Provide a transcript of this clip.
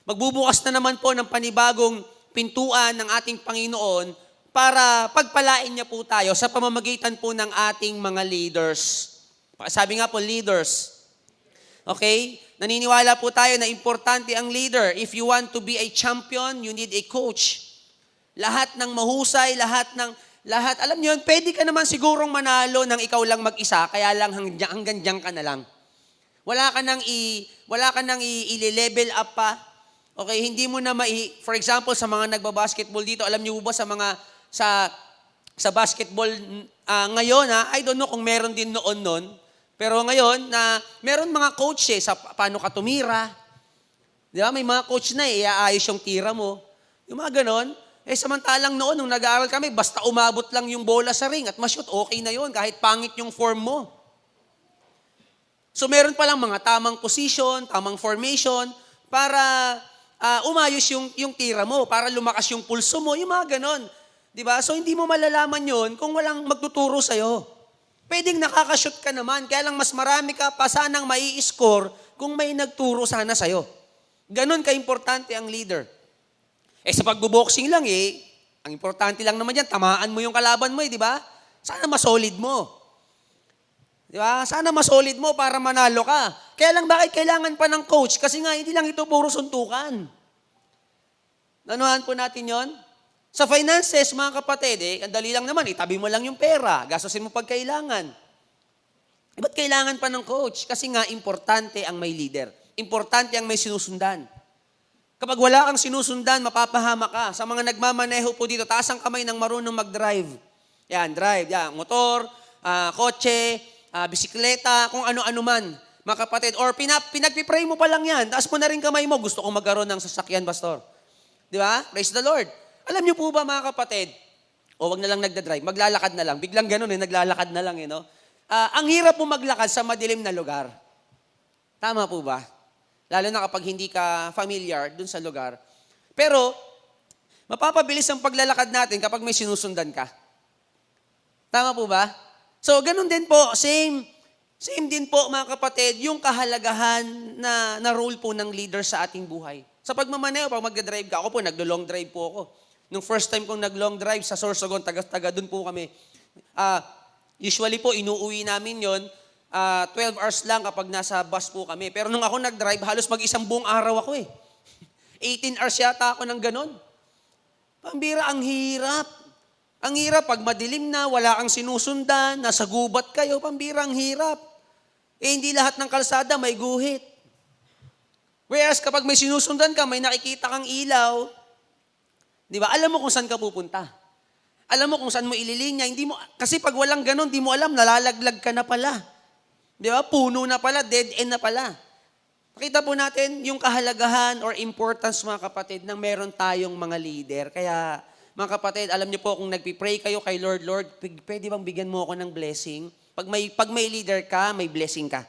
Magbubukas na naman po ng panibagong pintuan ng ating Panginoon para pagpalain niya po tayo sa pamamagitan po ng ating mga leaders. Sabi nga po, leaders. Okay? Naniniwala po tayo na importante ang leader. If you want to be a champion, you need a coach. Lahat ng mahusay, lahat, alam niyo yun, pwede ka naman sigurong manalo ng ikaw lang mag-isa, kaya lang hanggang diyan ka na lang. Wala ka nang i-level up pa. Okay, hindi mo na for example, sa mga nagba-basketball dito, alam niyo ba sa basketball ngayon, I don't know kung meron din noon, pero ngayon, meron mga coach sa paano ka tumira. Di ba? May mga coach na iaayos yung tira mo. Yung mga ganon. Samantalang noon, nung nag-aaral kami, basta umabot lang yung bola sa ring at ma-shoot, okay na yun, kahit pangit yung form mo. So meron palang mga tamang position, tamang formation, para umayos yung tira mo, para lumakas yung pulso mo, yung mga ganon. Diba? So hindi mo malalaman yun kung walang magtuturo sa'yo. Pwedeng nakakashoot ka naman, kaya lang mas marami ka pa sanang mai-score kung may nagturo sana sa'yo. Ganon ka-importante ang leader. Sa pagbo-boxing lang ang importante lang naman yan, tamaan mo yung kalaban mo di ba? Sana masolid mo. Di ba? Sana masolid mo para manalo ka. Kaya lang bakit kailangan pa ng coach? Kasi nga, hindi lang ito puro suntukan. Nanuhan po natin yon. Sa finances, mga kapatid, ang dali lang naman, itabi mo lang yung pera, gastusin mo pag kailangan. Ba't kailangan pa ng coach? Kasi nga, importante ang may leader. Importante ang may sinusundan. Kapag wala kang sinusundan, mapapahama ka. Sa mga nagmamaneho po dito, taas ang kamay ng marunong mag-drive. Yan, drive. Yan, motor, kotse, bisikleta, kung ano-ano man. Mga kapatid, or pinagpipray mo pa lang yan, taas mo na rin kamay mo, gusto kong magkaroon ng sasakyan, pastor. Di ba? Praise the Lord. Alam niyo po ba, mga kapatid, wag na lang nagda-drive, maglalakad na lang. Biglang ganun naglalakad na lang, no? Ang hirap po maglakad sa madilim na lugar. Tama po ba? Lalo na kapag hindi ka familiar dun sa lugar. Pero, mapapabilis ang paglalakad natin kapag may sinusundan ka. Tama po ba? So, ganun din po, same din po mga kapatid, yung kahalagahan na role po ng leader sa ating buhay. Sa pagmamaneho, pag mag-drive ka, ako po, naglo-long drive po ako. Nung first time kong nag-long drive sa Sorsogon, taga dun po kami. Usually po, inuuwi namin yon 12 hours lang kapag nasa bus po kami. Pero nung ako nag-drive, halos mag-isang buong araw ako 18 hours yata ako ng ganon. Pambira, ang hirap. Ang hirap, pag madilim na, wala kang sinusundan, nasa gubat kayo, pambira, ang hirap. Hindi lahat ng kalsada may guhit. Whereas kapag may sinusundan ka, may nakikita kang ilaw, di ba, alam mo kung saan ka pupunta. Alam mo kung saan mo ililinya. Kasi pag walang ganon, di mo alam, nalalaglag ka na pala. Di ba? Puno na pala, dead end na pala. Pakita po natin yung kahalagahan or importance, mga kapatid, ng meron tayong mga leader. Kaya, mga kapatid, alam niyo po, kung nagpipray kayo kay Lord, pwede bang bigyan mo ako ng blessing? Pag may leader ka, may blessing ka.